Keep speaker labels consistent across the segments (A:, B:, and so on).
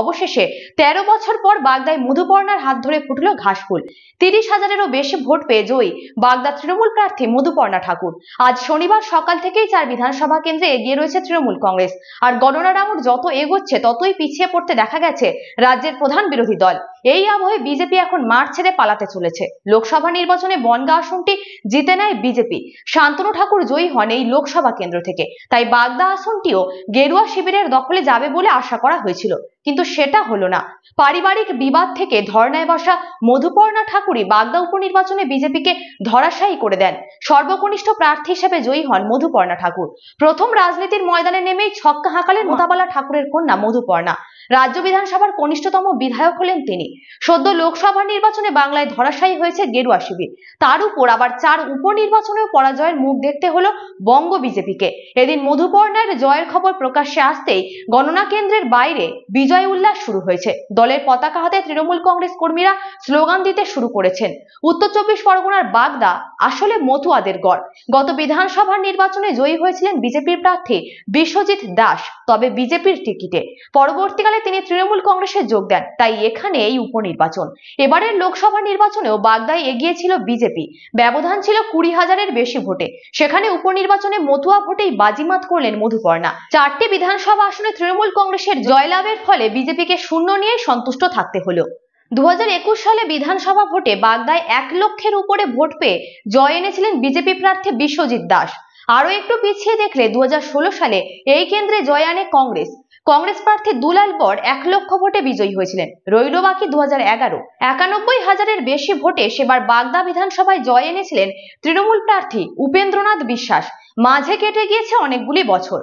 A: অবশেষে 13 বছর পর বাগদায় মধুপর্ণার হাত ধরে ফুটল ঘাসফুল। 30,000-এরও বেশি ভোট পেয়ে জয়ী বাগদা তৃণমূল প্রার্থী মধুপর্ণা ঠাকুর। আজ শনিবার সকাল থেকেই 4 বিধানসভা কেন্দ্রে এগিয়ে রয়েছে তৃণমূল কংগ্রেস। আর গণনার আঙুর যত এগোচ্ছে ততই পিছিয়ে পড়তে দেখা গেছে রাজ্যের প্রধান বিরোধী দল। এই আবহে বিজেপি এখন মাঠ ছেড়ে পালাতে চলেছে। লোকসভা নির্বাচনে বনগাঁ আসনটি জিতে নেয় বিজেপি। শান্তনু ঠাকুর জয়ী হন এই লোকসভা কেন্দ্র থেকে। তাই বাগদা আসনটিও গেরুয়া শিবিরের দখলে যাবে বলে আশা করা হয়েছিল, কিন্তু সেটা হলো না। পারিবারিক বিবাদ থেকে ধর্নায় বসা মধুপর্ণা ঠাকুরই বাগদা উপনির্বাচনে বিজেপিকে ধরাশায়ী করে দেন। সর্বকনিষ্ঠ প্রার্থী হিসেবে জয়ী হন মধুপর্ণা ঠাকুর। প্রথম রাজনীতির ময়দানে নেমেই ছক্কা হাঁকালেন মোতাবালা ঠাকুরের কন্যা মধুপর্ণা। রাজ্য বিধানসভার কনিষ্ঠতম বিধায়ক হলেন তিনি। সদ্য লোকসভা নির্বাচনে বাংলায় ধরাশায়ী হয়েছে গেরুয়া শিবির। তার উপর আবার 4 উপনির্বাচনেও পরাজয়ের মুখ দেখতে হলো বঙ্গ বিজেপিকে। এদিন মধুপর্ণার জয়ের খবর প্রকাশ্যে আসতেই গণনা কেন্দ্রের বাইরে বিজয় উল্লাস শুরু হয়েছে। দলের পতাকা হাতে তৃণমূল কংগ্রেস কর্মীরা স্লোগান দিতে শুরু করেছেন। উত্তর 24 পরগনার বাগদা আসলে মতুয়াদের গড়। গত বিধানসভা নির্বাচনে জয়ী হয়েছিলেন বিজেপির প্রার্থী বিশ্বজিৎ দাস, তবে বিজেপির টিকিটে। পরবর্তীকালে তিনি তৃণমূল কংগ্রেসে যোগ দেন, তাই এখানে এই উপনির্বাচন। এবারের লোকসভা নির্বাচনেও বাগদায় এগিয়ে ছিল বিজেপি। ব্যবধান ছিল 20,000-এর বেশি ভোটে। সেখানে উপনির্বাচনে মতুয়া ভোটেই বাজিমাত করলেন মধুপর্ণা। 4টি বিধানসভা আসনে তৃণমূল কংগ্রেসের জয়লাভের ফলে বিজেপিকে শূন্য নিয়ে সন্তুষ্ট থাকতে হলো। 2021 সালে বিধানসভা ভোটে বাগদায় 1 লক্ষের উপরে ভোট পেয়ে জয় এনেছিলেন বিজেপি প্রার্থী বিশ্বজিৎ দাস। আরো একটু পিছিয়ে দেখলে 2016 সালে এই কেন্দ্রে জয় আনে কংগ্রেস। কংগ্রেস প্রার্থী দুলাল বর 1 লক্ষ ভোটে বিজয়ী হয়েছিলেন। রইল বাকি 2011। 91,000-এর বেশি ভোটে সেবার বাগদা বিধানসভায় জয় এনেছিলেন তৃণমূল প্রার্থী উপেন্দ্রনাথ বিশ্বাস। মাঝে কেটে গিয়েছে অনেকগুলি বছর।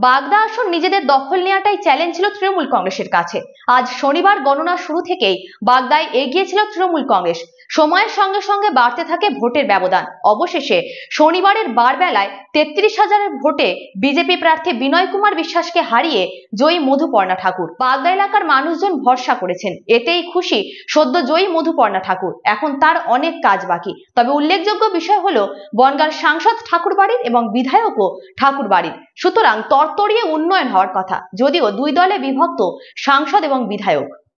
A: বাগদা আসন নিজেদের দখল নেওয়াটাই চ্যালেঞ্জ ছিল তৃণমূল কংগ্রেসের কাছে। আজ শনিবার গণনা শুরু থেকেই বাগদায় এগিয়ে ছিল তৃণমূল কংগ্রেস। সময়ের সঙ্গে সঙ্গে বাড়তে থাকে ভোটের ব্যবধান। অবশেষে শনিবারের বারবেলায় 33,000-এর ভোটে বিজেপি প্রার্থী বিনয় কুমার বিশ্বাসকে হারিয়ে জয়ী মধুপর্ণা ঠাকুর। বাগদা এলাকার মানুষজন ভরসা করেছেন, এতেই খুশি সদ্য জয়ী মধুপর্ণা ঠাকুর। এখন তার অনেক কাজ বাকি। তবে উল্লেখযোগ্য বিষয় হলো বনগাঁর সাংসদ ঠাকুর বাড়ির এবং বিধায়কও ঠাকুর বাড়ির। সুতরাং তরতরিয়ে উন্নয়ন হওয়ার কথা, যদিও দুই দলে বিভক্ত সাংসদ এবং বিধায়ক।